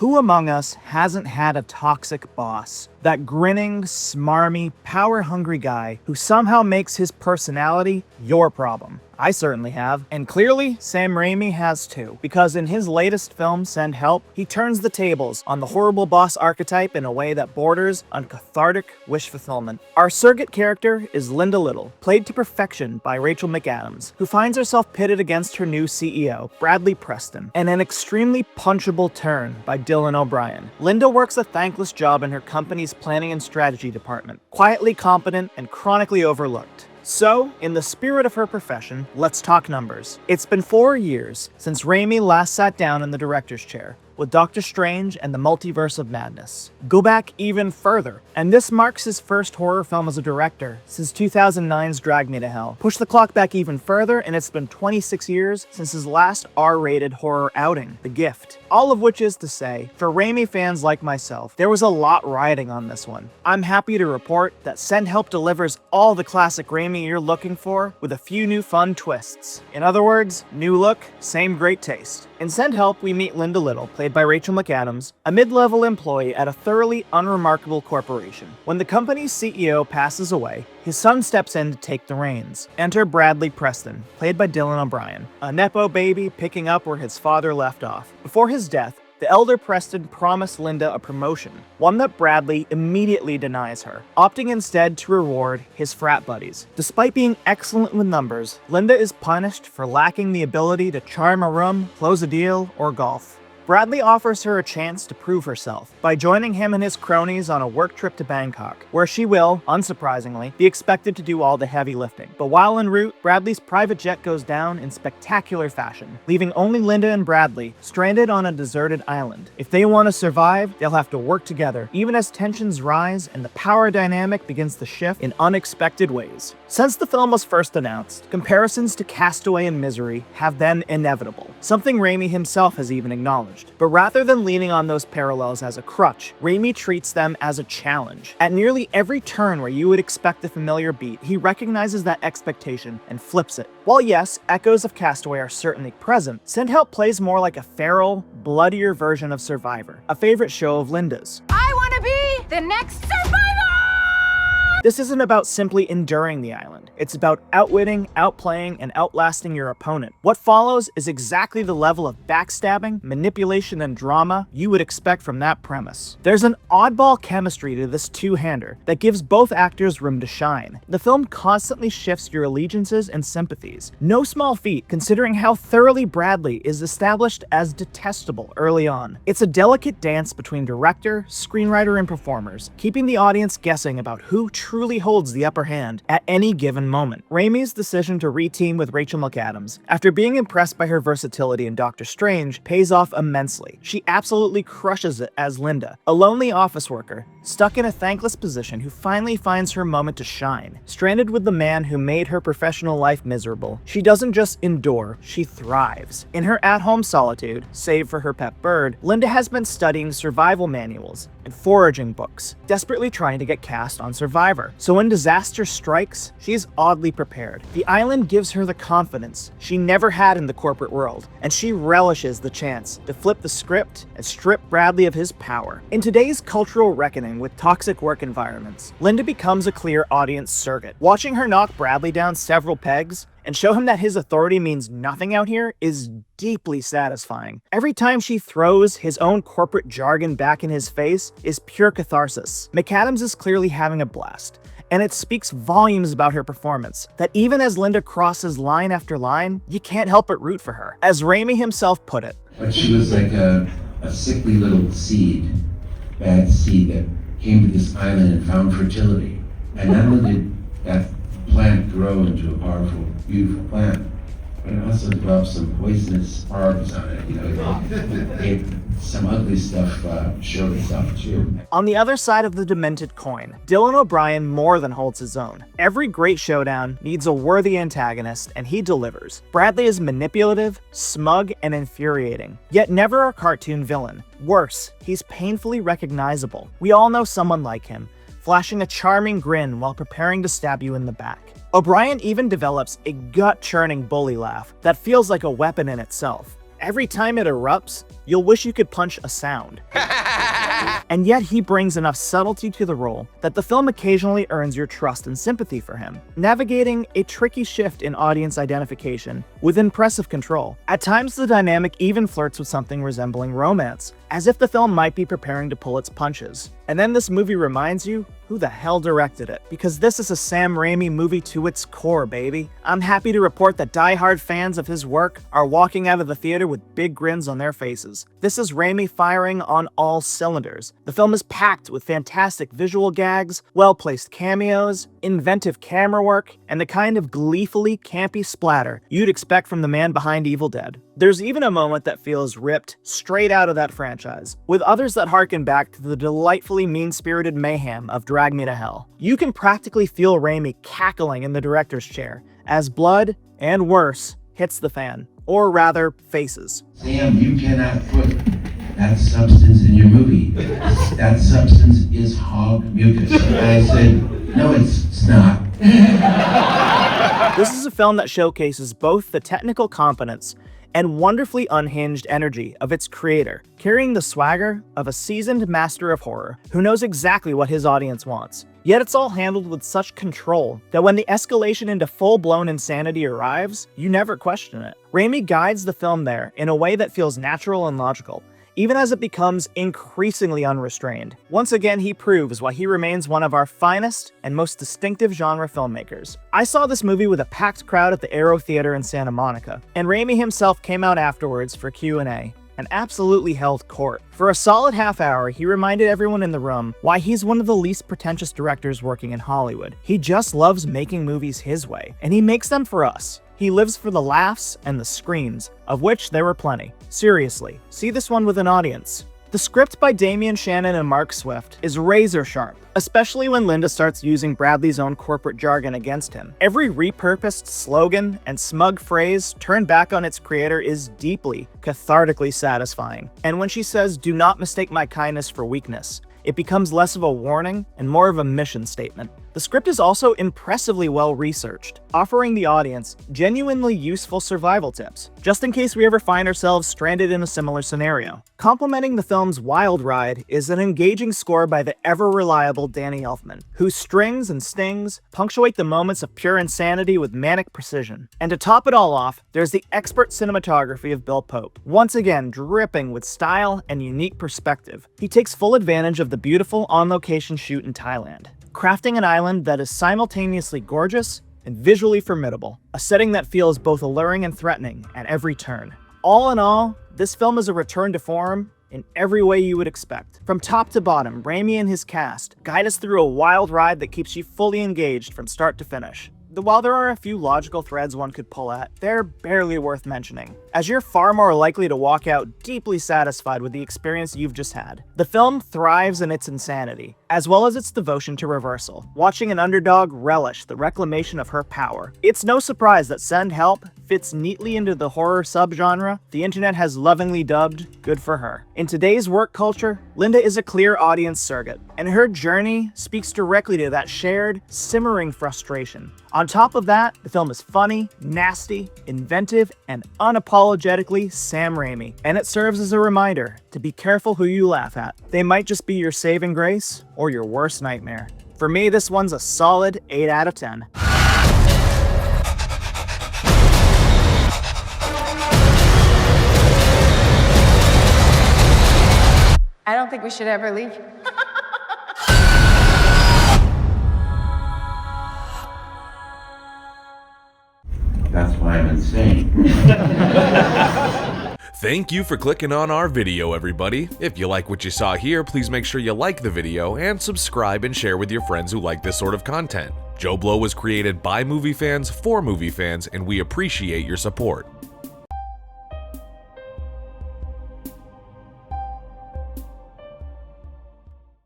Who among us hasn't had a toxic boss? That grinning, smarmy, power-hungry guy who somehow makes his personality your problem. I certainly have, and clearly Sam Raimi has too, because in his latest film, Send Help, he turns the tables on the horrible boss archetype in a way that borders on cathartic wish fulfillment. Our surrogate character is Linda Liddle, played to perfection by Rachel McAdams, who finds herself pitted against her new CEO, Bradley Preston, and an extremely punchable turn by Dylan O'Brien. Linda works a thankless job in her company's planning and strategy department, quietly competent and chronically overlooked. So, in the spirit of her profession, let's talk numbers. It's been 4 years since Raimi last sat down in the director's chair with Doctor Strange and the Multiverse of Madness. Go back even further, and this marks his first horror film as a director since 2009's Drag Me to Hell. Push the clock back even further, and it's been 26 years since his last R-rated horror outing, The Gift. All of which is to say, for Raimi fans like myself, there was a lot riding on this one. I'm happy to report that Send Help delivers all the classic Raimi you're looking for with a few new fun twists. In other words, new look, same great taste. In Send Help, we meet Linda Liddle, played by Rachel McAdams, a mid-level employee at a thoroughly unremarkable corporation. When the company's CEO passes away, his son steps in to take the reins. Enter Bradley Preston, played by Dylan O'Brien, a nepo baby picking up where his father left off. Before his death, the elder Preston promised Linda a promotion, one that Bradley immediately denies her, opting instead to reward his frat buddies. Despite being excellent with numbers, Linda is punished for lacking the ability to charm a room, close a deal, or golf. Bradley offers her a chance to prove herself by joining him and his cronies on a work trip to Bangkok, where she will, unsurprisingly, be expected to do all the heavy lifting. But while en route, Bradley's private jet goes down in spectacular fashion, leaving only Linda and Bradley stranded on a deserted island. If they want to survive, they'll have to work together, even as tensions rise and the power dynamic begins to shift in unexpected ways. Since the film was first announced, comparisons to Castaway and Misery have been inevitable, something Raimi himself has even acknowledged. But rather than leaning on those parallels as a crutch, Raimi treats them as a challenge. At nearly every turn where you would expect a familiar beat, he recognizes that expectation and flips it. While yes, echoes of Castaway are certainly present, Send Help plays more like a feral, bloodier version of Survivor, a favorite show of Linda's. I want to be the next survivor! This isn't about simply enduring the island. It's about outwitting, outplaying, and outlasting your opponent. What follows is exactly the level of backstabbing, manipulation, and drama you would expect from that premise. There's an oddball chemistry to this two-hander that gives both actors room to shine. The film constantly shifts your allegiances and sympathies. No small feat, considering how thoroughly Bradley is established as detestable early on. It's a delicate dance between director, screenwriter, and performers, keeping the audience guessing about who truly holds the upper hand at any given moment. Raimi's decision to re-team with Rachel McAdams, after being impressed by her versatility in Doctor Strange, pays off immensely. She absolutely crushes it as Linda, a lonely office worker, stuck in a thankless position who finally finds her moment to shine. Stranded with the man who made her professional life miserable, she doesn't just endure, she thrives. In her at-home solitude, save for her pet bird, Linda has been studying survival manuals and foraging books, desperately trying to get cast on Survivor. So when disaster strikes, she's oddly prepared. The island gives her the confidence she never had in the corporate world, and she relishes the chance to flip the script and strip Bradley of his power. In today's cultural reckoning with toxic work environments, Linda becomes a clear audience surrogate. Watching her knock Bradley down several pegs and show him that his authority means nothing out here is deeply satisfying. Every time she throws his own corporate jargon back in his face is pure catharsis. McAdams is clearly having a blast, and it speaks volumes about her performance, that even as Linda crosses line after line, you can't help but root for her. As Raimi himself put it, but she was like a sickly little seed, bad seed that came to this island and found fertility. And not only did that plant grow into a powerful, beautiful plant, but it also developed some poisonous barbs on it. Some ugly stuff showed itself too. On the other side of the demented coin, Dylan O'Brien more than holds his own. Every great showdown needs a worthy antagonist, and he delivers. Bradley is manipulative, smug, and infuriating, yet never a cartoon villain. Worse, he's painfully recognizable. We all know someone like him, flashing a charming grin while preparing to stab you in the back. O'Brien even develops a gut-churning bully laugh that feels like a weapon in itself. Every time it erupts, you'll wish you could punch a sound. And yet he brings enough subtlety to the role that the film occasionally earns your trust and sympathy for him, navigating a tricky shift in audience identification with impressive control. At times the dynamic even flirts with something resembling romance, as if the film might be preparing to pull its punches. And then this movie reminds you who the hell directed it, because this is a Sam Raimi movie to its core, baby. I'm happy to report that die-hard fans of his work are walking out of the theater with big grins on their faces. This is Raimi firing on all cylinders. The film is packed with fantastic visual gags, well-placed cameos, inventive camera work, and the kind of gleefully campy splatter you'd expect from the man behind Evil Dead. There's even a moment that feels ripped straight out of that franchise, with others that harken back to the delightfully mean-spirited mayhem of Drag Me to Hell. You can practically feel Raimi cackling in the director's chair as blood, and worse, hits the fan. Or rather, faces. Sam, you cannot put that substance in your movie. That substance is hog mucus. And I said, no, it's not. This is a film that showcases both the technical competence and wonderfully unhinged energy of its creator, carrying the swagger of a seasoned master of horror who knows exactly what his audience wants. Yet it's all handled with such control that when the escalation into full-blown insanity arrives, you never question it. Raimi guides the film there in a way that feels natural and logical, even as it becomes increasingly unrestrained. Once again, he proves why he remains one of our finest and most distinctive genre filmmakers. I saw this movie with a packed crowd at the Aero Theater in Santa Monica, and Raimi himself came out afterwards for Q&A. And absolutely held court. For a solid half hour, he reminded everyone in the room why he's one of the least pretentious directors working in Hollywood. He just loves making movies his way, and he makes them for us. He lives for the laughs and the screams, of which there were plenty. Seriously, see this one with an audience. The script by Damian Shannon and Mark Swift is razor sharp, especially when Linda starts using Bradley's own corporate jargon against him. Every repurposed slogan and smug phrase turned back on its creator is deeply, cathartically satisfying. And when she says, "Do not mistake my kindness for weakness," it becomes less of a warning and more of a mission statement. The script is also impressively well researched, offering the audience genuinely useful survival tips, just in case we ever find ourselves stranded in a similar scenario. Complementing the film's wild ride is an engaging score by the ever-reliable Danny Elfman, whose strings and stings punctuate the moments of pure insanity with manic precision. And to top it all off, there's the expert cinematography of Bill Pope, once again dripping with style and unique perspective. He takes full advantage of the beautiful on-location shoot in Thailand, crafting an island that is simultaneously gorgeous and visually formidable, a setting that feels both alluring and threatening at every turn. All in all, this film is a return to form in every way you would expect. From top to bottom, Raimi and his cast guide us through a wild ride that keeps you fully engaged from start to finish. While there are a few logical threads one could pull at, they're barely worth mentioning, as you're far more likely to walk out deeply satisfied with the experience you've just had. The film thrives in its insanity, as well as its devotion to reversal, watching an underdog relish the reclamation of her power. It's no surprise that Send Help fits neatly into the horror subgenre the internet has lovingly dubbed "good for her." In today's work culture, Linda is a clear audience surrogate, and her journey speaks directly to that shared, simmering frustration. On top of that, the film is funny, nasty, inventive, and unapologetically Sam Raimi, and it serves as a reminder to be careful who you laugh at. They might just be your saving grace or your worst nightmare. For me, this one's a solid 8 out of 10. I don't think we should ever leave. That's why I'm insane. Thank you for clicking on our video, everybody. If you like what you saw here, please make sure you like the video and subscribe and share with your friends who like this sort of content. JoBlo was created by movie fans for movie fans, and we appreciate your support.